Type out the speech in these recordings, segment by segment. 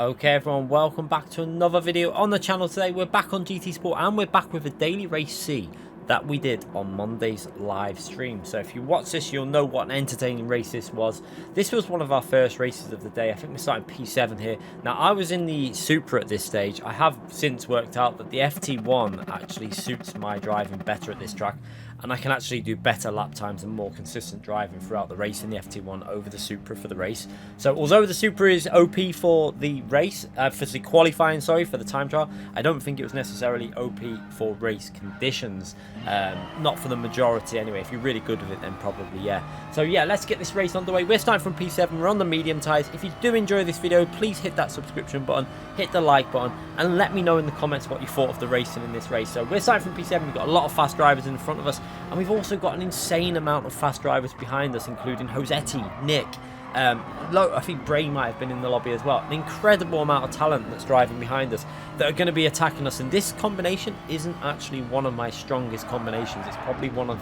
Okay everyone, welcome back to another video on the channel. Today we're back on GT Sport and we're back with a daily race C that we did on Monday's live stream. So if you watch this, you'll know what an entertaining race this was. This was one of our first races of the day. I think we're starting P7 here. Now I was in the Supra at this stage. I have since worked out that the FT1 actually suits my driving better at this track, and I can actually do better lap times and more consistent driving throughout the race in the FT1 over the Supra for the race. So although the Supra is OP for the race, for the qualifying, sorry, for the time trial, I don't think it was necessarily OP for race conditions. Not for the majority anyway. If you're really good with it, then probably, yeah. So yeah, let's get this race underway. We're starting from P7. We're on the medium tyres. If you do enjoy this video, please hit that subscription button, hit the like button, and let me know in the comments what you thought of the racing in this race. So we're starting from P7. We've got a lot of fast drivers in front of us, and we've also got an insane amount of fast drivers behind us, including Josete, Nick, I think Bray might have been in the lobby as well. An incredible amount of talent that's driving behind us that are going to be attacking us, and this combination isn't actually one of my strongest combinations. It's probably one of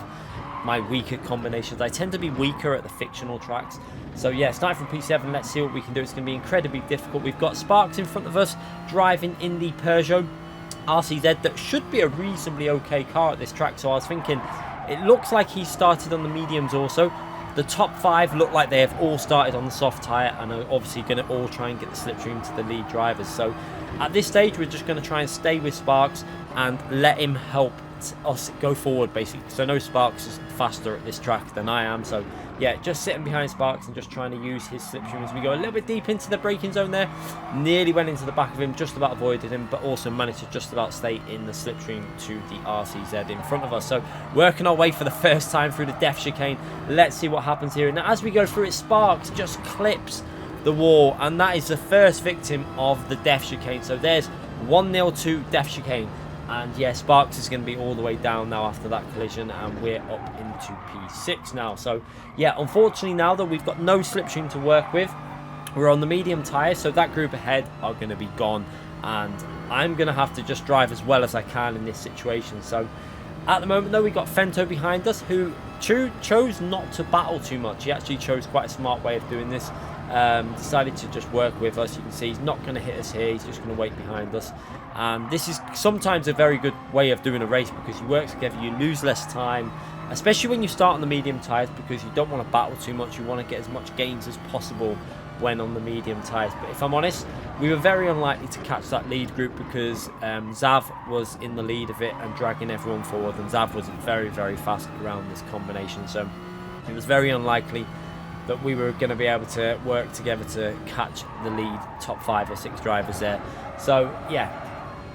my weaker combinations. I tend to be weaker at the fictional tracks. So yeah, starting from P7, let's see what we can do. It's going to be incredibly difficult. We've got Sparks in front of us driving in the Peugeot RCZ that should be a reasonably okay car at this track. So I was thinking, it looks like he started on the mediums also. The top 5 look like they have all started on the soft tyre and are obviously going to all try and get the slipstream to the lead drivers. So at this stage, we're just going to try and stay with Sparks and let him help us go forward, basically. So I know Sparks is faster at this track than I am. So yeah, just sitting behind Sparks and just trying to use his slipstream as we go a little bit deep into the braking zone there. Nearly went into the back of him, just about avoided him, but also managed to just about stay in the slipstream to the RCZ in front of us. So working our way for the first time through the death chicane. Let's see what happens here. Now as we go through it, Sparks just clips the wall, and that is the first victim of the death chicane. So there's 1-0 to death chicane. And yeah, Sparks is going to be all the way down now after that collision, and we're up into P6 now. So yeah, unfortunately now that we've got no slipstream to work with, we're on the medium tyres, so that group ahead are going to be gone, and I'm going to have to just drive as well as I can in this situation. So at the moment though, we got Fento behind us, who chose not to battle too much. He actually chose quite a smart way of doing this. Decided to just work with us. You can see he's not going to hit us here, he's just going to wait behind us. And this is sometimes a very good way of doing a race, because you work together, you lose less time, especially when you start on the medium tyres, because you don't want to battle too much. You want to get as much gains as possible when on the medium tyres. But if I'm honest, we were very unlikely to catch that lead group, because Zav was in the lead of it and dragging everyone forward, and Zav was very, very fast around this combination. So it was very unlikely that we were going to be able to work together to catch the lead top 5 or 6 drivers there. So yeah,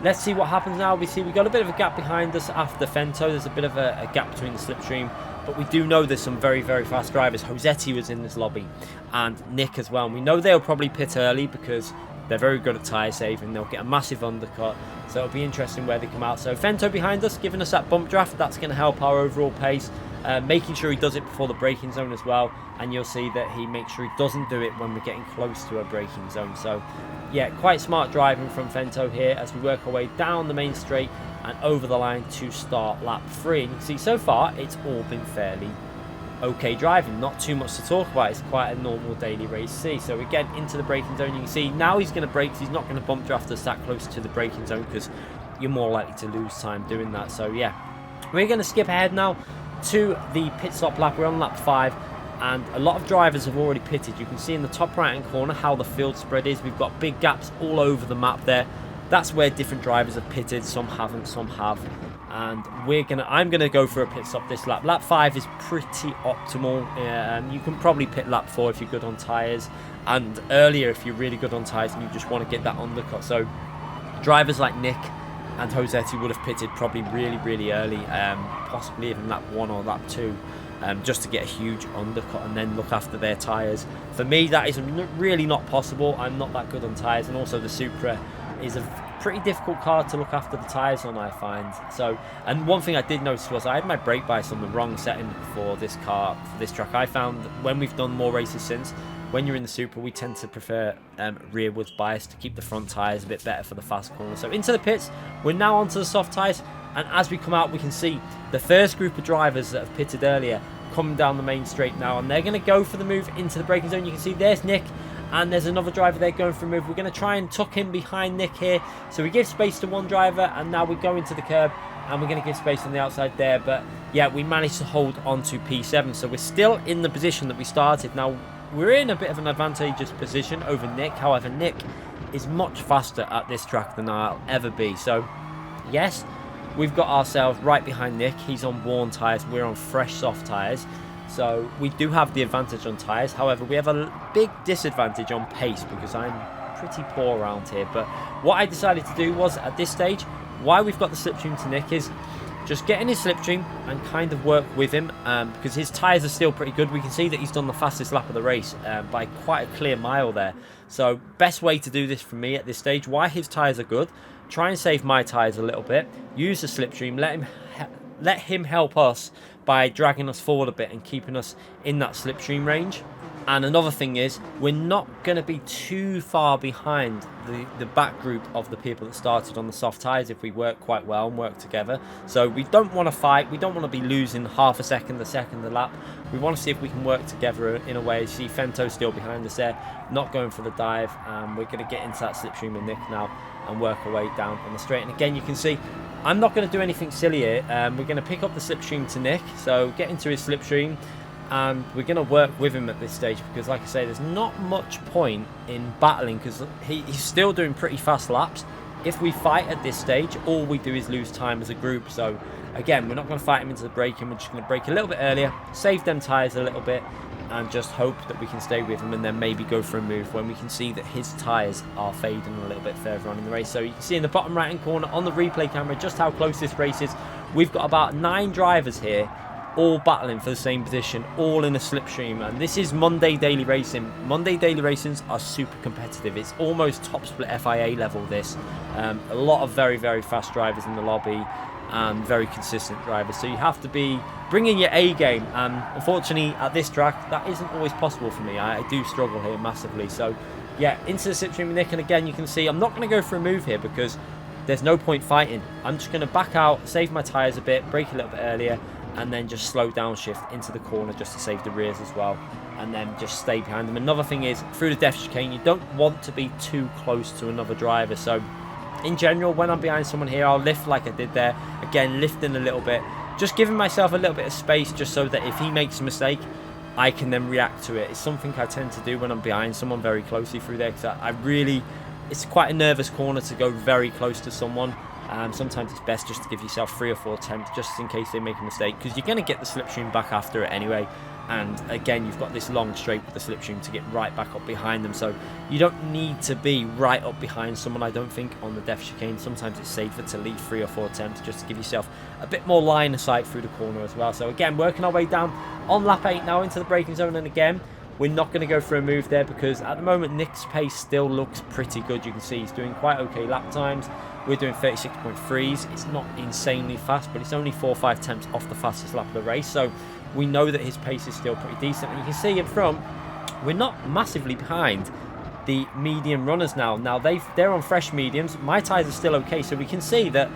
let's see what happens now. We see we got a bit of a gap behind us after Fento. There's a bit of a gap between the slipstream, but we do know there's some very, very fast drivers. Josete was in this lobby, and Nick as well. And we know they'll probably pit early because they're very good at tyre saving. They'll get a massive undercut, so it'll be interesting where they come out. So Fento behind us, giving us that bump draft. That's going to help our overall pace. Making sure he does it before the braking zone as well, and you'll see that he makes sure he doesn't do it when we're getting close to a braking zone. So yeah, quite smart driving from Fento here as we work our way down the main straight and over the line to start lap 3. And you can see so far it's all been fairly okay driving, not too much to talk about. It's quite a normal daily race C. So we get into the braking zone. You can see now he's going to brake. He's not going to bump draft us that close to the braking zone, because you're more likely to lose time doing that. So yeah, we're going to skip ahead now to the pit stop lap. We're on lap 5, and a lot of drivers have already pitted. You can see in the top right hand corner how the field spread is. We've got big gaps all over the map there. That's where different drivers have pitted. Some haven't, some have, and I'm gonna go for a pit stop this lap. Lap 5 is pretty optimal. You can probably pit lap 4 if you're good on tyres, and earlier if you're really good on tyres and you just want to get that undercut. So drivers like Nick and Josete would have pitted probably really, really early, possibly even lap 1 or lap 2, just to get a huge undercut and then look after their tyres. For me, that is really not possible. I'm not that good on tyres, and also the Supra is a pretty difficult car to look after the tyres on, I find. So, and one thing I did notice was I had my brake bias on the wrong setting for this car, for this track. I found that when we've done more races since, when you're in the Supra, we tend to prefer rearwards bias to keep the front tyres a bit better for the fast corner. So into the pits, we're now onto the soft tyres, and as we come out, we can see the first group of drivers that have pitted earlier coming down the main straight now, and they're going to go for the move into the braking zone. You can see there's Nick And there's another driver there going for a move. We're going to try and tuck in behind Nick here. So we give space to one driver, and now we go into the curb, and we're going to give space on the outside there. But yeah, we managed to hold on to P7. So we're still in the position that we started. Now, we're in a bit of an advantageous position over Nick. However, Nick is much faster at this track than I'll ever be. So yes, we've got ourselves right behind Nick. He's on worn tyres. We're on fresh, soft tyres. So we do have the advantage on tyres. However, we have a big disadvantage on pace because I'm pretty poor around here. But what I decided to do was, at this stage, why we've got the slipstream to Nick is just get in his slipstream and kind of work with him because his tyres are still pretty good. We can see that he's done the fastest lap of the race by quite a clear mile there. So best way to do this for me at this stage, why his tyres are good, try and save my tyres a little bit, use the slipstream, let him help us by dragging us forward a bit and keeping us in that slipstream range. And another thing is, we're not going to be too far behind the back group of the people that started on the soft tyres if we work quite well and work together. So we don't want to fight. We don't want to be losing half a second, a second, a lap. We want to see if we can work together in a way. You see Fento still behind us there, not going for the dive. We're going to get into that slipstream with Nick now and work our way down on the straight. And again, you can see I'm not going to do anything silly here. We're going to pick up the slipstream to Nick. So get into his slipstream. And we're going to work with him at this stage because, like I say, there's not much point in battling because he's still doing pretty fast laps. If we fight at this stage, all we do is lose time as a group. So, again, we're not going to fight him into the braking. We're just going to brake a little bit earlier, save them tyres a little bit, and just hope that we can stay with him and then maybe go for a move when we can see that his tyres are fading a little bit further on in the race. So you can see in the bottom right-hand corner on the replay camera just how close this race is. We've got about 9 drivers here, all battling for the same position, all in a slipstream. And this is Monday daily racing. Monday daily racings are super competitive. It's almost top split FIA level, this. A lot of very, very fast drivers in the lobby and very consistent drivers. So you have to be bringing your A game. And unfortunately, at this track, that isn't always possible for me. I do struggle here massively. So yeah, into the slipstream with Nick. And again, you can see I'm not going to go for a move here because there's no point fighting. I'm just going to back out, save my tyres a bit, brake a little bit earlier, and then just slow down shift into the corner just to save the rears as well, and then just stay behind them. Another thing is, through the depth chicane, you don't want to be too close to another driver. So in general, when I'm behind someone here, I'll lift like I did there. Again, lifting a little bit, just giving myself a little bit of space just so that if he makes a mistake, I can then react to it. It's something I tend to do when I'm behind someone very closely through there, because it's quite a nervous corner to go very close to someone. Sometimes it's best just to give yourself 3 or 4 attempts just in case they make a mistake, because you're going to get the slipstream back after it anyway. And again, you've got this long straight with the slipstream to get right back up behind them. So you don't need to be right up behind someone, I don't think, on the depth chicane. Sometimes it's safer to leave 3 or 4 attempts just to give yourself a bit more line of sight through the corner as well. So again, working our way down on lap 8 now into the braking zone. And again, we're not going to go for a move there because at the moment Nick's pace still looks pretty good. You can see he's doing quite okay lap times. We're doing 36.3s. It's not insanely fast, but it's only 4 or 5 attempts off the fastest lap of the race. So we know that his pace is still pretty decent. And you can see in front, we're not massively behind the medium runners now. Now they're on fresh mediums. My tyres are still okay. So we can see that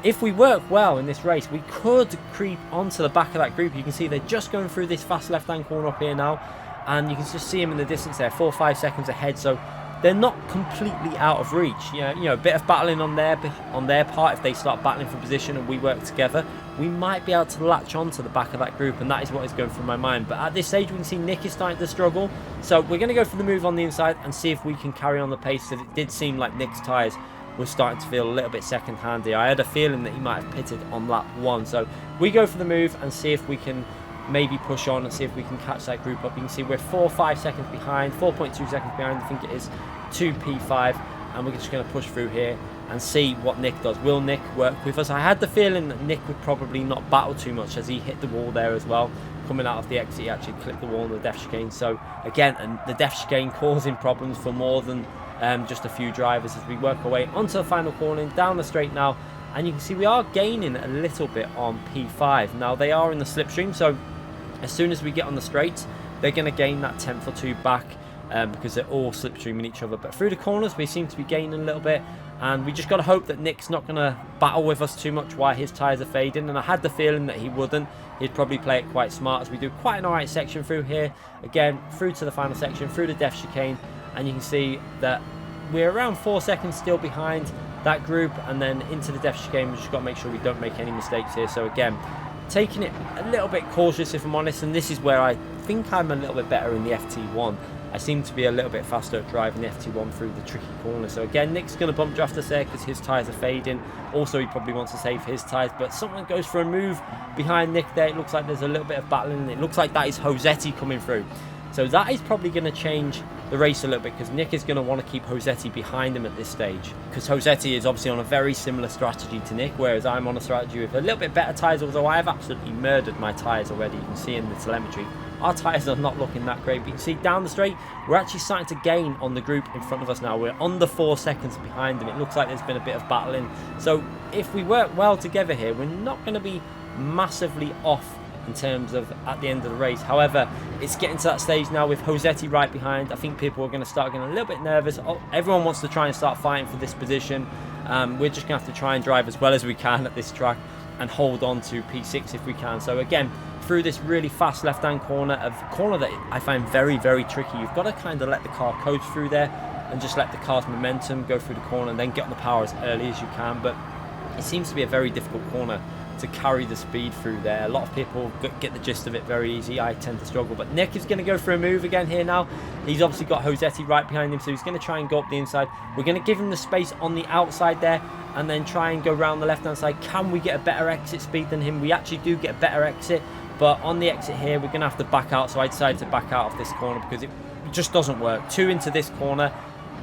if we work well in this race, we could creep onto the back of that group. You can see they're just going through this fast left-hand corner up here now. And you can just see them in the distance there, 4 or 5 seconds ahead. So they're not completely out of reach. You know, a bit of battling on their part. If they start battling for position and we work together, we might be able to latch on to the back of that group, and that is what is going through my mind. But at this stage, we can see Nick is starting to struggle. So we're going to go for the move on the inside and see if we can carry on the pace. That it did seem like Nick's tyres were starting to feel a little bit second-hand here. I had a feeling that he might have pitted on lap 1. So we go for the move and see if we can maybe push on and see if we can catch that group up. You can see we're 4 or 5 seconds behind, 4.2 seconds behind, I think it is, 2 P5, and we're just going to push through here and see what Nick does. Will Nick work with us? I had the feeling that Nick would probably not battle too much as he hit the wall there as well. Coming out of the exit, he actually clipped the wall on the depth chicane. So again, and the depth chicane causing problems for more than just a few drivers as we work our way onto the final corner, down the straight now. And you can see we are gaining a little bit on P5. Now they are in the slipstream, so as soon as we get on the straights, they're going to gain that 10th or 2 back because they're all slipstreaming each other. But through the corners, we seem to be gaining a little bit. And we just got to hope that Nick's not going to battle with us too much while his tyres are fading. And I had the feeling that he wouldn't. He'd probably play it quite smart as we do quite an alright section through here. Again, through to the final section, through the depth chicane. and you can see that we're around 4 seconds still behind that group, and then into the def chicane. We just got to make sure we don't make any mistakes here. So again, taking it a little bit cautious if I'm honest, and this is where I think I'm a little bit better in the FT1. I seem to be a little bit faster at driving the FT1 through the tricky corner. So again, Nick's going to bump draft us there because his tyres are fading. Also, he probably wants to save his tyres, but someone goes for a move behind Nick there. It looks like there's a little bit of battling, and it looks like that is Josete coming through. So that is probably going to change the race a little bit, because Nick is going to want to keep Josete behind him at this stage, because Josete is obviously on a very similar strategy to Nick, whereas I'm on a strategy with a little bit better tyres, although I have absolutely murdered my tyres already. You can see in the telemetry our tyres are not looking that great, but you can see down the straight we're actually starting to gain on the group in front of us now. We're under 4 seconds behind them. It looks like there's been a bit of battling, so if we work well together here, we're not going to be massively off in terms of at the end of the race. However, it's getting to that stage now with Josete right behind. I think people are going to start getting a little bit nervous. Everyone wants to try and start fighting for this position. We're just going to have to try and drive as well as we can at this track and hold on to P6 if we can. So again, through this really fast left-hand corner, that I find very, very tricky. You've got to kind of let the car coast through there and just let the car's momentum go through the corner and then get on the power as early as you can. But it seems to be a very difficult corner to carry the speed through there. A lot of people get the gist of it very easy. I tend to struggle, but Nick is going to go for a move again here now. He's obviously got Josete right behind him, so he's going to try and go up the inside. We're going to give him the space on the outside there and then try and go around the left hand side. Can we get a better exit speed than him? We actually do get a better exit, but on the exit here we're going to have to back out. So I decided to back out of this corner because it just doesn't work. 2 into this corner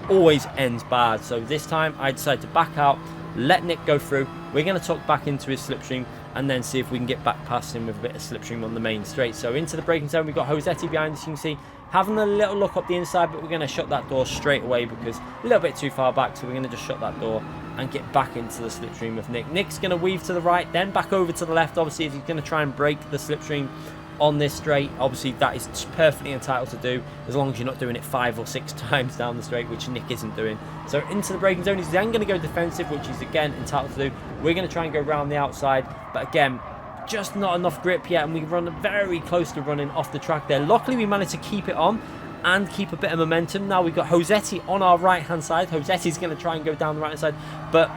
always ends bad. So this time I decided to back out, let Nick go through. We're going to tuck back into his slipstream and then see if we can get back past him with a bit of slipstream on the main straight. So into the braking zone, we've got Josete behind us. You can see having a little look up the inside, but we're going to shut that door straight away because a little bit too far back. So we're going to just shut that door and get back into the slipstream with Nick. Nick's going to weave to the right, then back over to the left. Obviously, if he's going to try and break the slipstream on this straight, obviously that is perfectly entitled to do, as long as you're not doing it 5 or 6 times down the straight, which Nick isn't doing. So into the braking zone, he's then going to go defensive, which he's again entitled to do. We're going to try and go around the outside, but again, just not enough grip yet, and we run very close to running off the track there. Luckily, we managed to keep it on and keep a bit of momentum. Now we've got Josete on our right hand side. Josete's going to try and go down the right hand side, but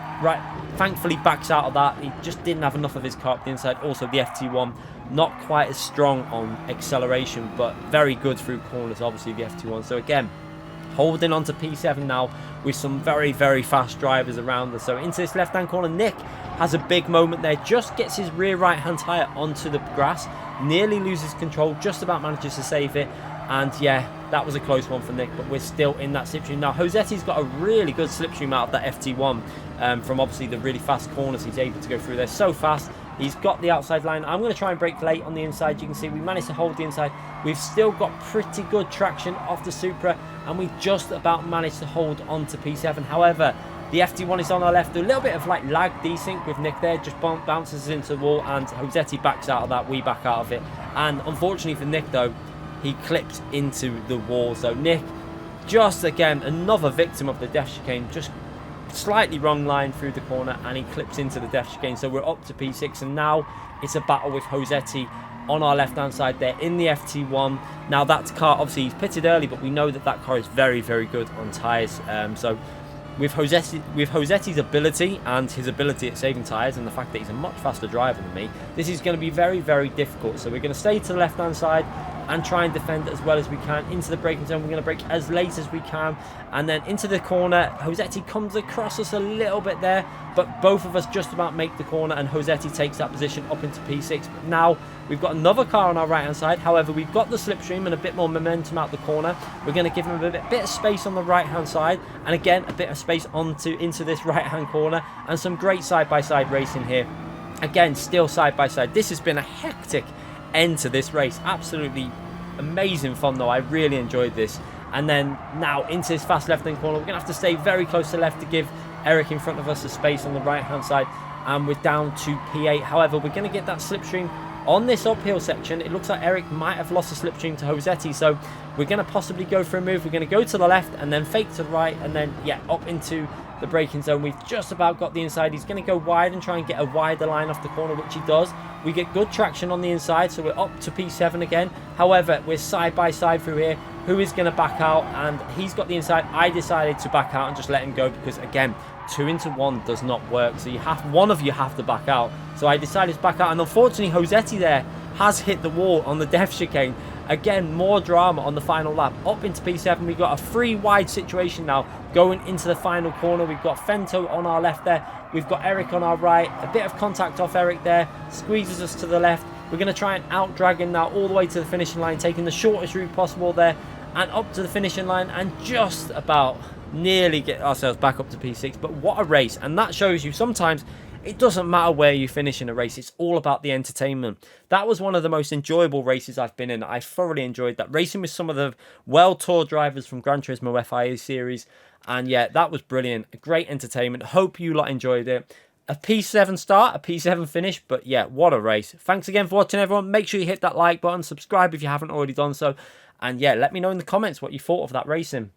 thankfully backs out of that. He just didn't have enough of his car up the inside. Also the FT1 not quite as strong on acceleration, but very good through corners, obviously the FT1. So again, holding on to P7 now with some very, very fast drivers around us. So into this left hand corner, Nick has a big moment there, just gets his rear right hand tyre onto the grass, nearly loses control, just about manages to save it. And yeah, that was a close one for Nick, but we're still in that slipstream. Now Josete's got a really good slipstream out of that FT1 from obviously the really fast corners he's able to go through there. So fast. He's got the outside line. I'm going to try and brake late on the inside. You can see we managed to hold the inside. We've still got pretty good traction off the Supra, and we just about managed to hold on to P7. However, the FT1 is on our left. A little bit of like lag desync with Nick there, just bounces into the wall, and Josete backs out of that. We back out of it. And unfortunately for Nick though, he clips into the wall. So Nick, just again, another victim of the def chicane, just slightly wrong line through the corner, and he clips into the def chicane. So we're up to P6, and now it's a battle with Josete on our left hand side there in the FT1. Now that car, obviously he's pitted early, but we know that that car is very, very good on tyres. So with Josete's ability and his ability at saving tyres, and the fact that he's a much faster driver than me, this is going to be very, very difficult. So we're going to stay to the left hand side and try and defend as well as we can. Into the braking zone, we're going to brake as late as we can, and then into the corner. Josete comes across us a little bit there, but both of us just about make the corner, and Josete takes that position up into P6. But now we've got another car on our right hand side. However, we've got the slipstream and a bit more momentum out the corner. We're going to give him a bit of space on the right hand side, and again a bit of space into this right hand corner, and some great side-by-side racing here. Again, still side-by-side. This has been a hectic end to this race. Absolutely amazing fun though. I really enjoyed this. And then now into this fast left hand corner, we're gonna have to stay very close to left to give Eric in front of us a space on the right hand side, and we're down to P8. However, we're gonna get that slipstream on this uphill section. It looks like Eric might have lost a slipstream to Josete, so we're gonna possibly go for a move. We're gonna go to the left and then fake to the right, and then yeah, up into the braking zone. We've just about got the inside. He's going to go wide and try and get a wider line off the corner, which he does. We get good traction on the inside, so we're up to P7 again. However, we're side by side through here. who is going to back out, and he's got the inside. I decided to back out and just let him go because, again, 2 into 1 does not work. So one of you have to back out. So I decided to back out, and unfortunately, Josete there has hit the wall on the death chicane. Again, more drama on the final lap. Up into P7, we've got a 3 wide situation now going into the final corner. We've got Fento on our left there. We've got Eric on our right. A bit of contact off Eric there. Squeezes us to the left. We're going to try and out-drag him now all the way to the finishing line, taking the shortest route possible there and up to the finishing line, and just about nearly get ourselves back up to P6. But what a race. And that shows you sometimes it doesn't matter where you finish in a race. It's all about the entertainment. That was one of the most enjoyable races I've been in. I thoroughly enjoyed that. Racing with some of the well-toured drivers from Gran Turismo FIA series. And yeah, that was brilliant. Great entertainment. Hope you lot enjoyed it. A P7 start, a P7 finish. But yeah, what a race. Thanks again for watching, everyone. Make sure you hit that like button. Subscribe if you haven't already done so. And yeah, let me know in the comments what you thought of that racing.